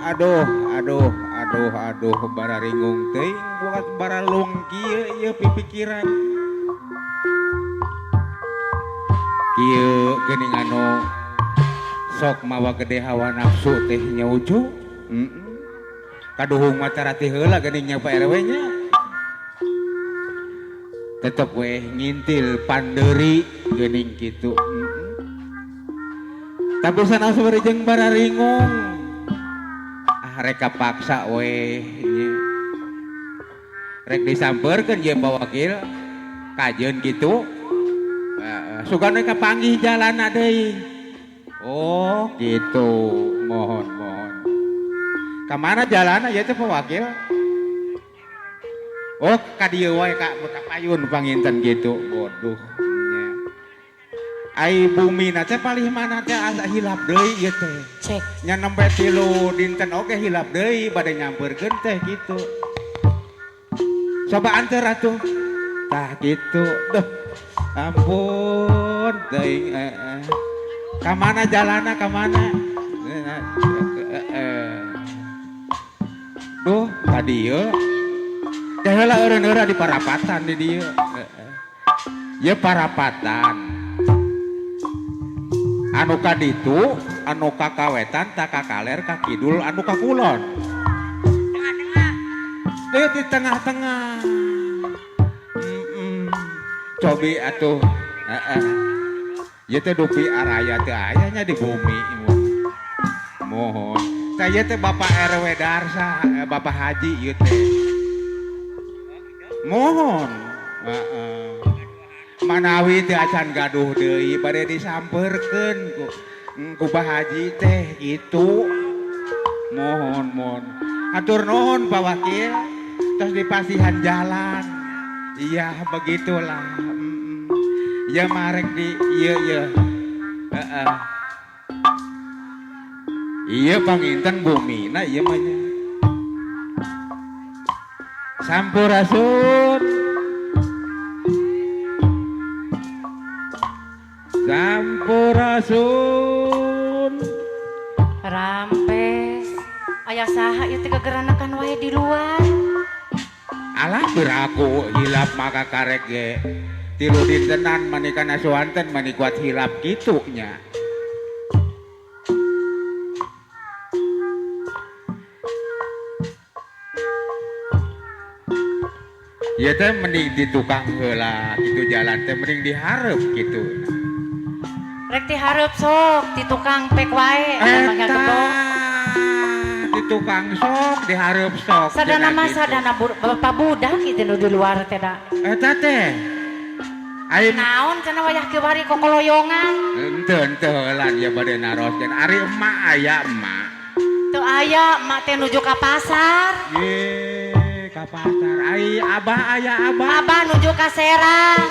aduh bara ringung teuing buat bara lung kieu ieu pipikiran kieu geuning anu sok mawa gede hawa nafsu teh nyauju kaduhung mah cara teh heula geuning nya Pak RW nya tetep we ngintil pandeuri geuning kitu tapi sana sabari jeung bara ringung rek paksa we rek disampeurkeun ye Pak Wakil kajeun kitu sugana kapanggih jalana deui oh gitu mohon ka mana jalana ye teh Pak Wakil oh ka dieu wae ka payun panginten gitu bodoh ai bumi na teh palih mana teh asa hilap deui ieu teh cek nya nembe 3 dinten oge hilap deui bade nyampeurkeun teh gitu coba anteur atuh tah gitu duh ampun teuing ka mana jalana ka mana duh ka dieu teh heula eureun-eureun di parapatan di dieu ye parapatan anu ka ditu anu ka kawetan tak ka kaler ka kidul anu ka kulon tengah-tengah di tengah-tengah cobi atuh ieu teh dupi araya teu aya nya di bumi mohon tah ieu teh Bapak RW Darsa Bapak Haji ieu teh mohon manawi teh acan gaduh deui bade disampeurkeun ku Pak Haji teh gitu mohon atur nuhun Pak Wakil tos dipasihan jalan iya begitulah ya marek di iya iya panginten bumina iya mah nya sampurasun rampes aya saha ieu teh gegeranakan wae di luar alah beraku hilap maka karek ge 3 dintenan manikana suanten manikuat hilap kitu nya ieu teh mending di tukang heula kitu jalan teh mending dihareup kitu rek dihareup sok di tukang pek wae namanya gedong di tukang sok dihareup sok sadana mah sadana bapak budak kitu nu di luar teh da eta teh ayeuna naon cenah wayah kiwari kokoloyongan henteu heula ya bade naros jan ari emak aya emak teu aya emak teh nuju ka pasar ye ka pasar ai abah aya abah nuju ka Serang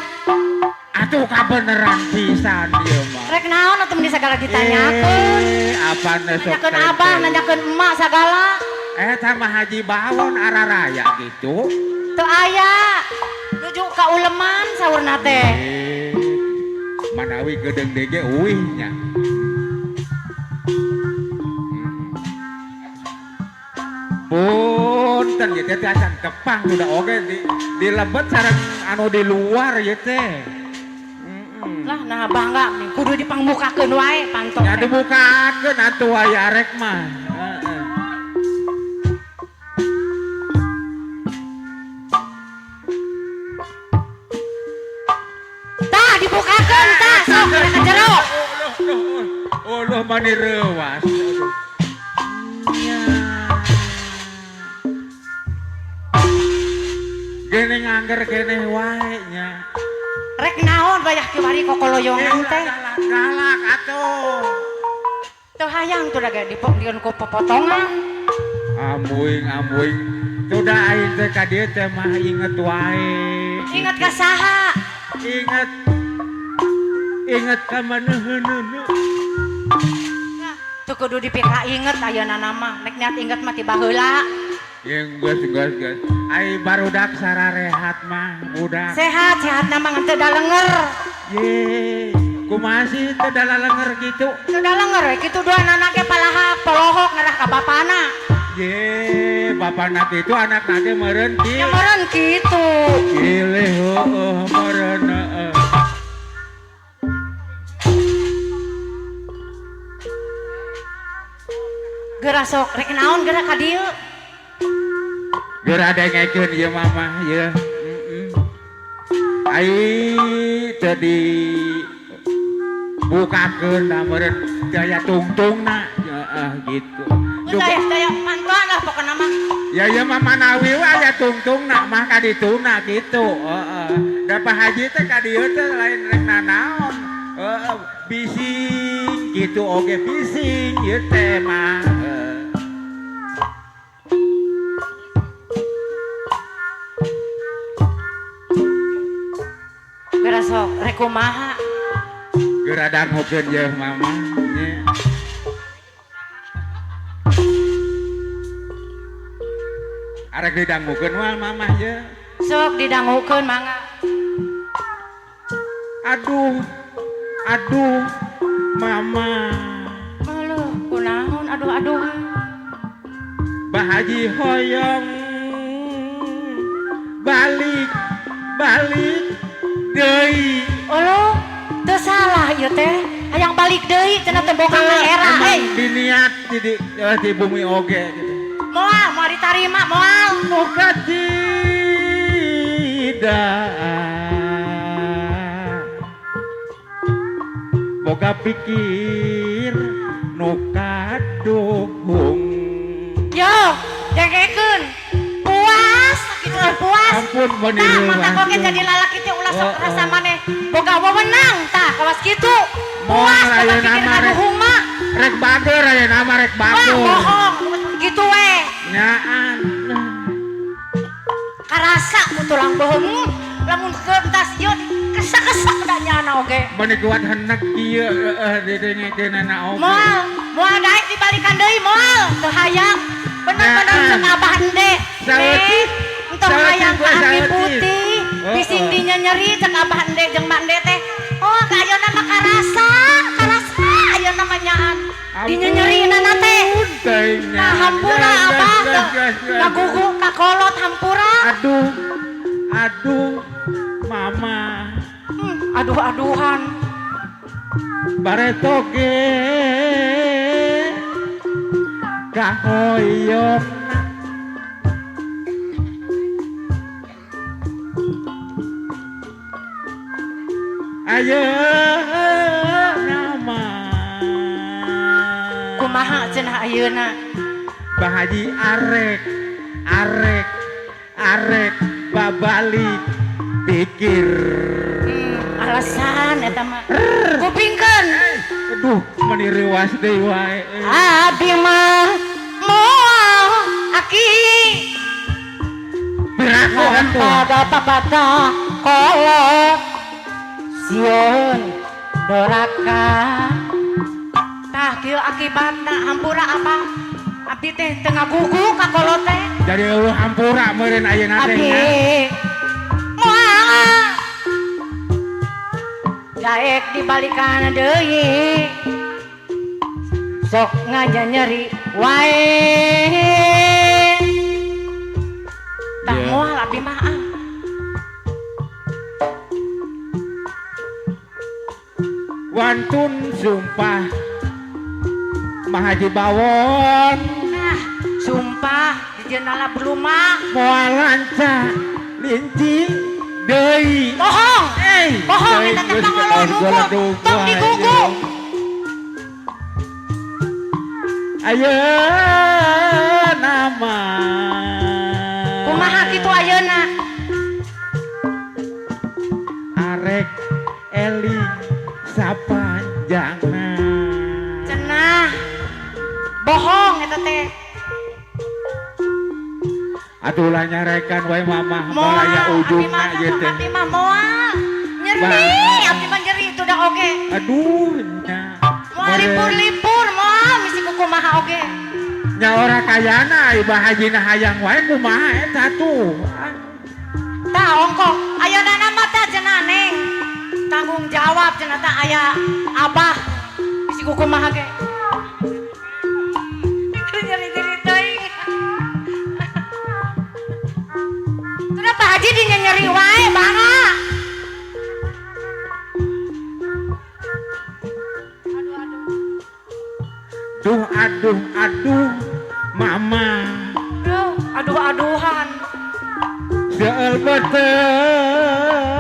atuh kabeneran pisan ieu mah rek naon atuh mun sagala ditanyakeun apa nesok nanyakeun abah nanyakeun emak sagala eta mah Haji Bawon araraya gitu teu aya nuju ka uleman saurna teh manawi gedeung dege uih nya punten ieu teh acan kepang udah oge di lebet sareng anu di luar ieu teh lah nah bangga kudu dipangmukakeun wae pantok nya dibukakeun atuh aya arek mah tah dibukakeun tah sok ka jero Allah mani reuwas gini ngangger gini wae nya rek naon bayah kiwari kokoloyongan teh galak atuh teu hayang tuh daga dipodieun ku popotongan ambuing tuh da aing teh ka dieu teh mah inget wae inget ka saha inget ka maneuheuneuna tuh kudu dipika inget ayeuna nama nek niat inget mah ti baheula yang gas ai barudak sararehat mah budak sehat nama ngan teu da lenger ye kumaha sih teu dalalenger kitu. Sudah lenger kitu dua anaknya palahak polohok ngarah ka bapana. Ye, bapana kitu anakna teh meureun ki. Ya meureun kitu. Ileh heueuh meureun heeh. Geura sok rek naon geura ka dieu. Geura dengekeun ieu mama ye. Ai tadi bukakeun da meureun daya tungtungna heeh gitu. Daya mantuan lah pokona mah. Ya ya mama nawi we aya tungtungna mah ka dituna gitu. Heeh. Da Pak Haji teh ka dieu teh lain rek nanaon. Heeh, bising gitu oge bising ieu teh mah. Geura sok rek kumaha. Geura dangukeun ye mama nya. Arek didangukeun moal mama ye. Sok didangukeun mangga. Aduh. Aduh. Mama. Aduh, kunaon aduh. Pak Haji hoyong balik deui. Olo, teu salah ieu teh. Hayang balik deui cenah teh boga era. Diniat di bumi oge gitu. Moal ditarima moal. Muka tidak boga pikir nuka dukung. Yo, dengekeun. Puas, kitu puas. Ampun Tah, meniru. mata koge jadi lalaki teh ulah sok rasa maneh boga wewenang tah kawas kitu. Moal Puas boga ayeuna pikir mah ngaduhung mah. Rek bager ayeuna mah rek Wah, bager. bohong, gitu we. Nyaan. Karasa ku tulang bohong. Lamun keuntas ieu kesa-kesa da nyana oge. Meni kuat hendak kieu didengekeunana oge. Moal daek dibalikan deui moal. Teu hayang. Bener-bener Nah. jeung Abah Ende. Saeutik. Entong Saeutik hayang gua ka Aki saeutik. Putih. Oh, Bising oh. dinya nyeri jeung Abah Ende jeung Mak Ende teh. Oh, ka ayeuna mah karasa ayeuna mah nyaan. Dinya nyerina na teh. Nah, hampura Abah ngagugu ka kolot hampura. Aduh, mama. Aduh-aduhan. Baretoge kahoyong. Ayeuna mah Kumaha cenah ayeuna? Pak Haji arek babalik pikir. Alasan eta mah. Kupingkeun. Aduh, meni reuas deui wae. Abi mah moal aki. Beraku atuh. Pada papata kolot sieun doraka. Tah kieu akibatna hampura apa? Abdi teh teu ngagugu ka kolot teh. Jadi eueuh hampura meureun ayeuna teh Abdi nya. moal daek dibalikan deui. Sok ngaja nyeri wae. Tah Iya. moal abdi mah ah. Wantun sumpah Pak Haji Bawon Nah, sumpah di jenala berlumah. moal lanca lincing deui. Bohong. Bohong deui eta teh geus pangolo nugu. Tong digugu. Ayeuna mah Kumaha kitu ayeuna? arek eling sapanjangna. Cenah. Bohong eta teh. Atuh lah nyarekan wae mamah Moal, balaya abdi ujungna mah ieu teh. abdi mah moal. Nyeri, Bah. abdi mah nyeri itu dah oge. Aduh, Moal lipur-lipur moal misi kumaha oge. nya ora kayana Ibah Hajina hayang wae kumaha eta tuh. Tah ongkong, ayeuna mah teh cenah Neng. Tanggung tanggung jawab cenah teh aya abah bisi kumaha ge. Nyeri-nyeri teuing. Teu Pak Haji di nyeri wae bangga. Duh aduh mama. Duh, aduh-aduhan. Seueur beteng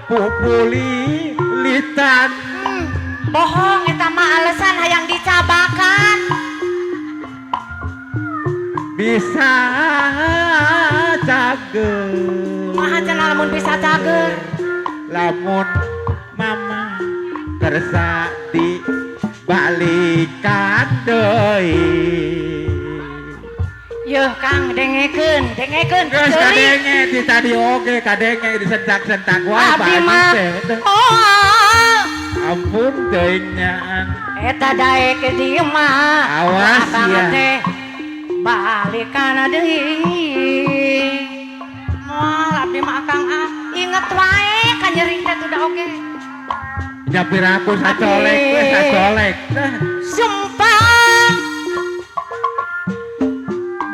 pupuli litan. Bohong eta mah alasan hayang dicabakan. Bisa cager. Kumaha cenah lamun bisa cager? Lamun mama kersa di balikan deui. Yeuh Kang dengekeun Geus deui. kadenge di tadi oge kadenge disentak-sentak wae Abdi mah. Oh. Ampun teuing nyaan. Eta daek di mah. Awas ya. Teh balikan deui. Moal abdi mah Kang inget wae ka nyeri teh tuh da oge. Japir aku sacolek we sacolek. Sumpah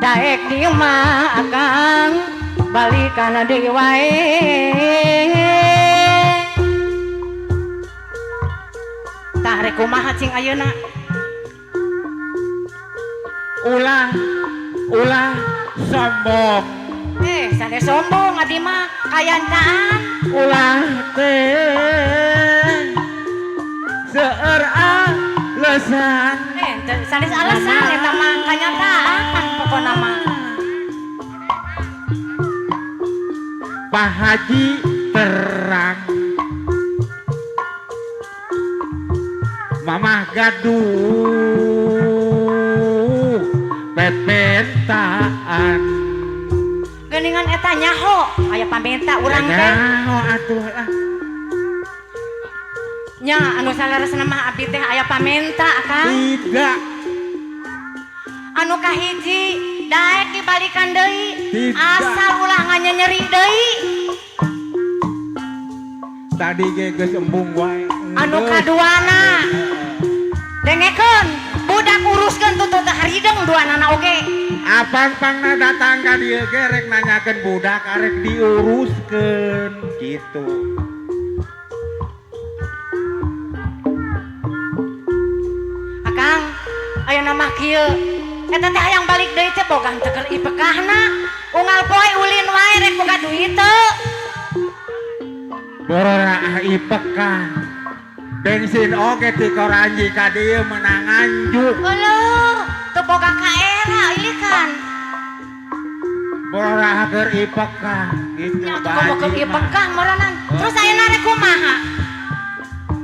daek di mah akang balikan deui wae. Tah rek kumaha cing ayeuna? Ulah sombong. Sane sombong adi mah kayantaan. Ulah teh seueur alesan. Sanes alasan eta mah kanyataan pokona mah. Pak Haji terang Mamah gaduh pepentaan. Geuningan eta nyaho aya pamenta urang teh. Nyaho atuh lah. Nya anu salaresna mah abdi teh aya pamenta Kang. Tidak. Anu kahiji daek dibalikan deui. Tidak. Asal ulah nganyeri deui. Tadi ge geus embung wae. Anu kaduana dengekeun budak uruskeun tutut harideng duanana oge. Apang-pangna datang ka dieu ge rek nanyakeun budak arek diuruskeun kitu. Akang ayeuna mah kieu eta teh hayang balik deui teh boga teu ipekahna. Unggal poe ulin wae rek boga duit teu. Borora ipekah. Bensin oge ti koranji ka dieu meunang anjuk. Eueuh, teu boga kaera ilikan. Borora keur ipekah gitu Nya teu boga mah. ipekah meureunnan. Terus ayeuna rek kumaha?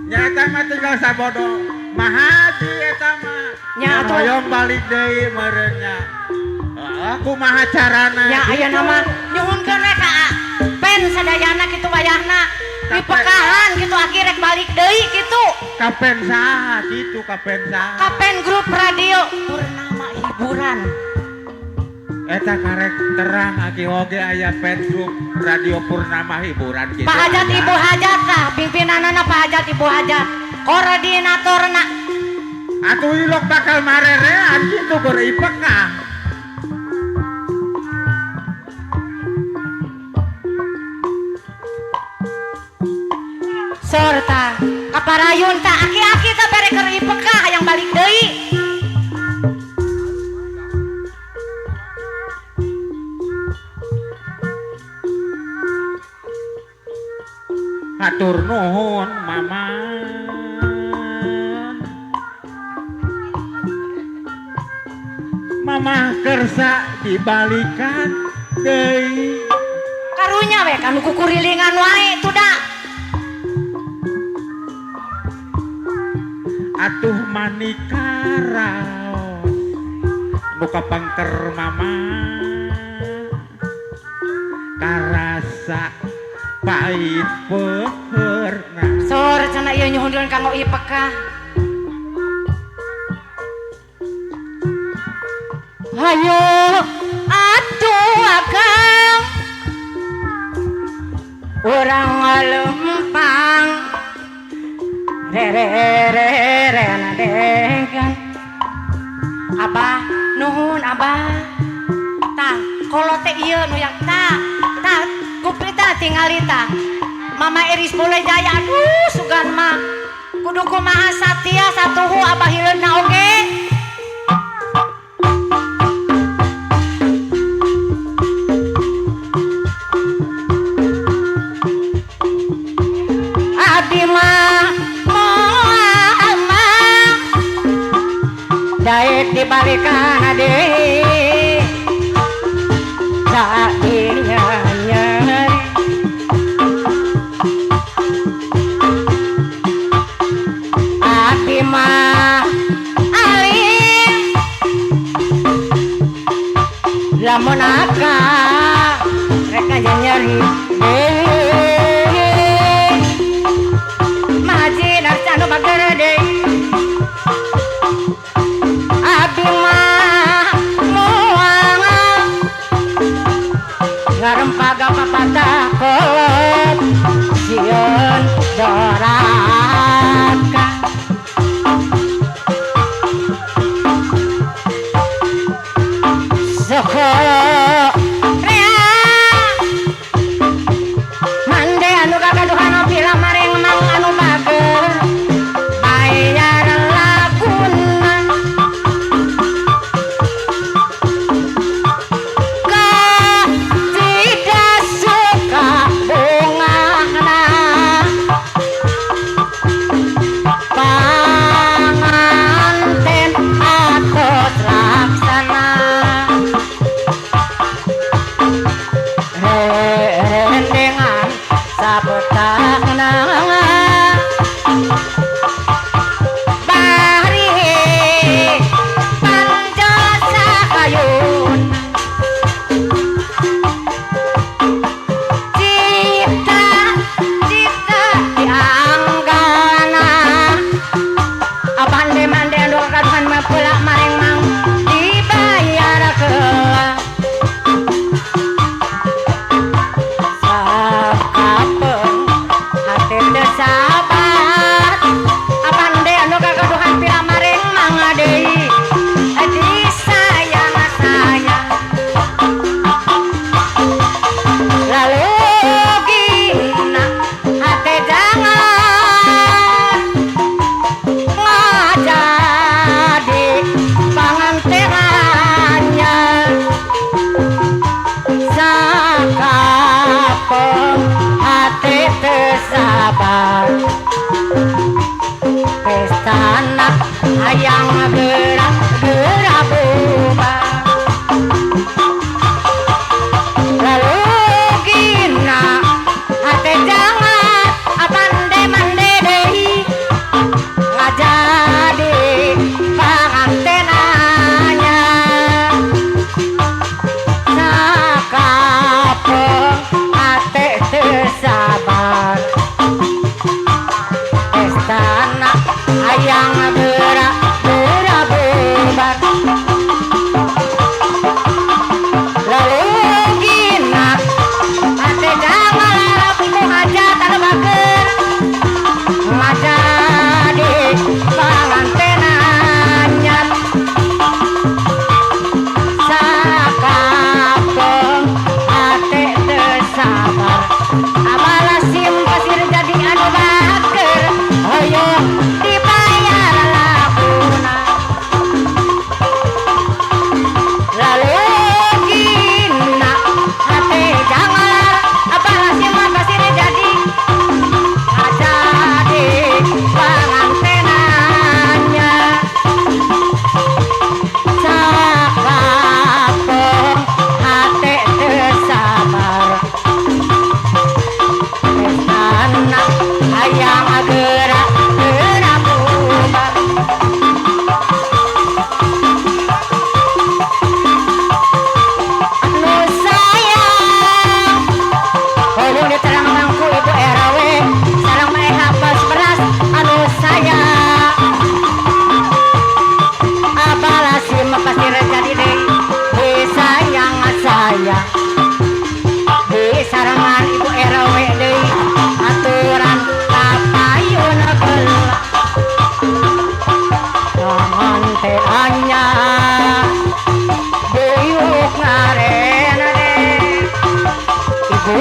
Nya eta mah tinggal sabodo mahati eta mah. Nya atuh. Hoyong balik deui meureunnya. Kumaha carana? Ya ayeuna mah nyuhunkeun we ka pen sadayana kitu wayahna. Dipekahan gitu akhirnya balik deui gitu. Kapen saha kitu kapen saha? Kapen grup radio Purnama Hiburan. Eta karek terang aki oge aya pen grup radio Purnama Hiburan gitu. Pak Hajat Ibu Hajat lah pimpinanana Pak Hajat Ibu Hajat. Koordinatorna Atuh ilok bakal marerean gitu beripekah. serta kaparayun ta aki-aki ta bere keur ipekah hayang balik deui. Hatur nuhun mama. Mama kersa dibalikan deui. Karunya we kanu kukurilingan wae tuh da. Atuh manikaraos nu kapangker mama karasa pait peurna. Sor cenah ieu nyuhunkeun kanggo ipekah. Hayo atuh akang urang ngalem mang re nadegan abah nuhun abah tah kalau teh ieu nu yang tah kupri tah tingali tah Mama Iris boleh jaya aduh sugan mah kudu kumaha satia satuhu abah hileuna oge abdi mah moal mah daek dibalikan ade tak nyari abdi mah alim lamun aka reka nyari maji narsanu bagara deui abdi mah moal ngarempaga papatah kolot sieun doraka soko rea mande anu gagaduhan pila maring mang anu mager bayar laguna ka tidak suka bungana panganten atos laksana rendengan sabetahna bari panjasa kayun cita dianggana abande mande anu kaduhan mapula maring mang dibayar keula sapapeng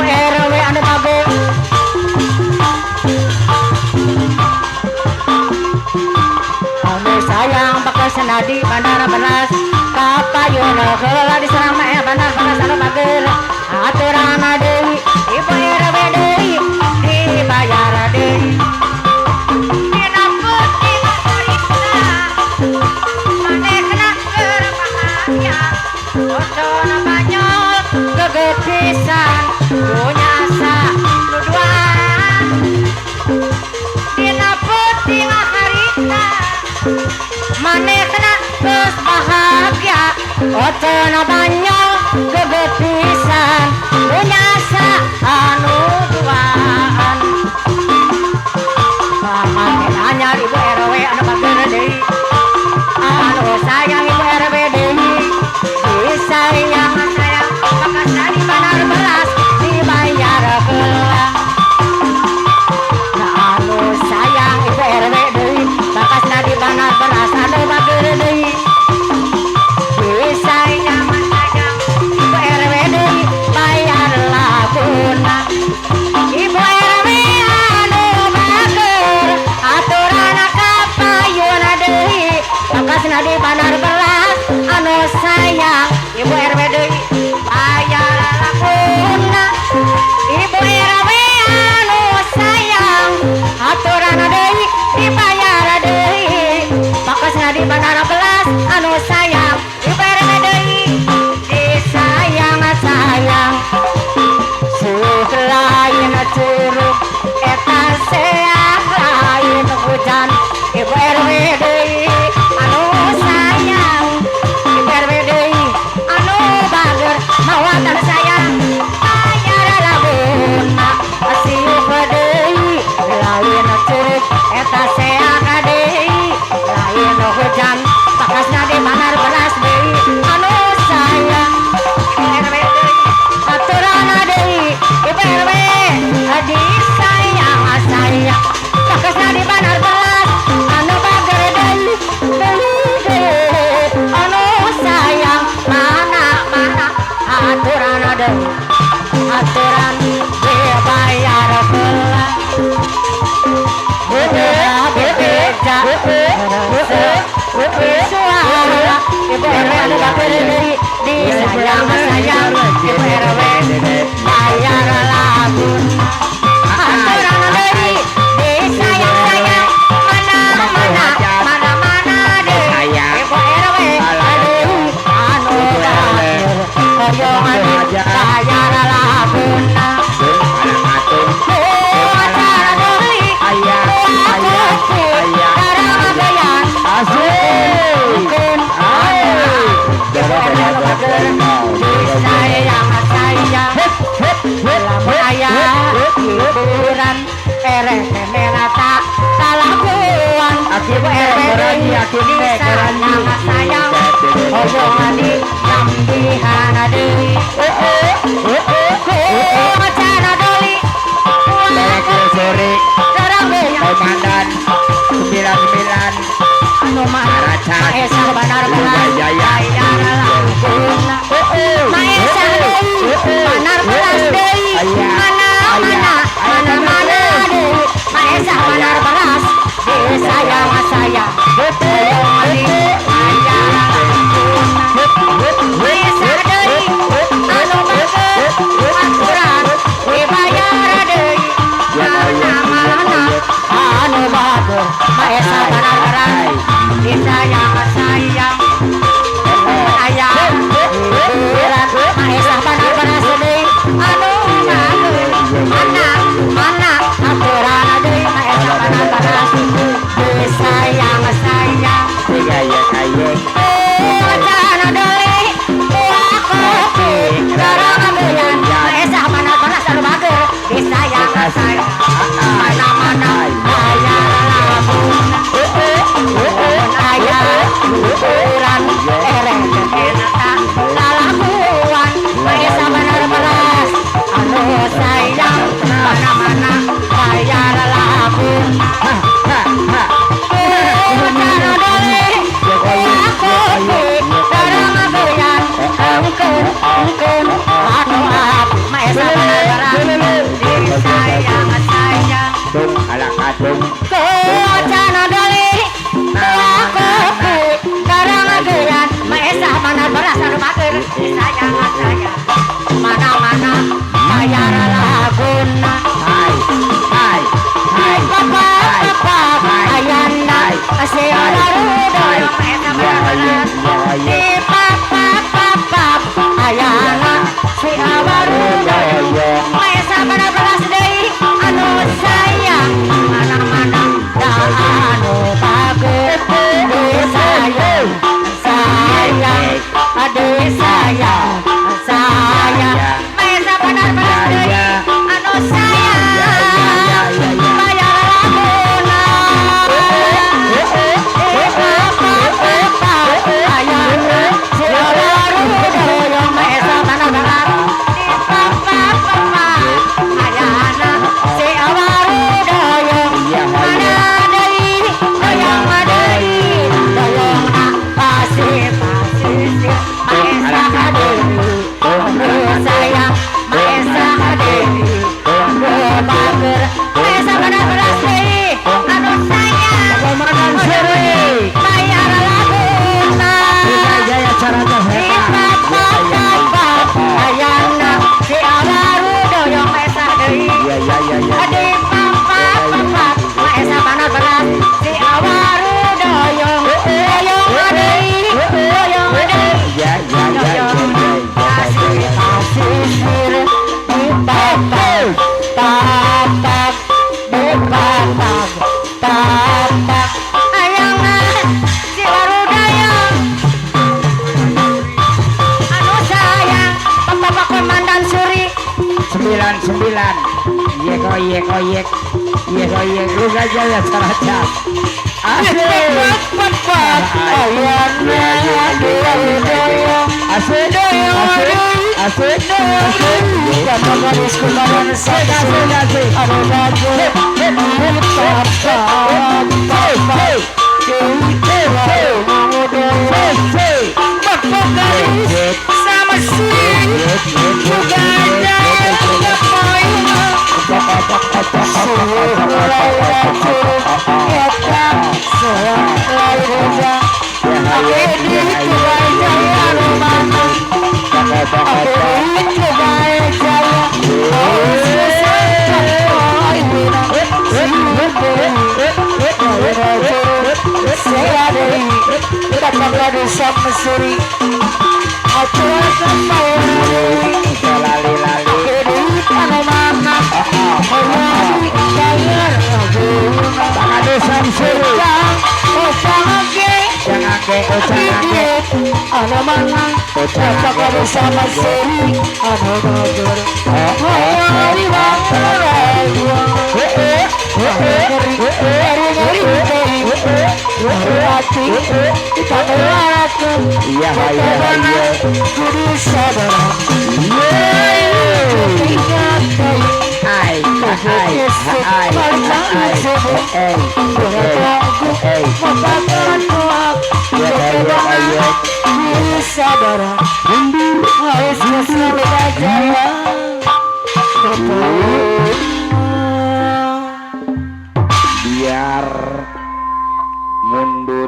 RW anu bagus anu sayang bakal senadi bandara beras kapayun heula di serama bandar beras anu bagus aturan deui ibu RW deui dibayar deui dina penting cerita manehna keur bahagia ocona banyol geget pisan punya asa nuduan dina penting harita manehna geus bahagia ocona banyol geget pisan punya asa anu duaan pamanten anyar ibu RW anu bageun deui anu sayang ibu RW deui disayang sayang bekas dari banar beras dibayar heula anu sayang ibu RW deui bekas dari banar beras anu bageun deui disayang sayang ibu RW deui bayar laguna ibu RW anu bager aturan kapayun deui bekas dari banar beras anu sayang ibu RW deui bayar laguna ibu RW anu sayang aturan deui dibayar deui bekas dari banar beras anu sayang ibu RW deui disayang sayang suh lain curug eta seah lain hujan ibu RW deui anu sayang ibu RW deui anu bager mawatan sayang bayar laguna asiup deui lain curug eta seah deui lain hujan bakasna di banar beras deui anu sayang ibu RW deui aturan deui ibu RW disayang sayang bakasna di banar beras anu bager deui anu sayang mana aturan deui aturan dibayar heula bebeja suara ibu RW anu bager deui disayang sayang ibu RW bayar laguna aturan deui disayang sayang mana deui ibu RW aduh anu bager hoyongan bayar laguna acara deui hiburan ereh menata kalakuan ibu RW disayang sayang hubungan di lambihan deui acara deui sore komandan 99 anu maha esa banar beras bayar laguna maesa deui banar beras deui mana deui maesa banar beras disayang sayang bayar laguna maesa deui anu bager aturan 9 iya koyek lu aja ya saraja asik sama sih juga sama suri biar mundur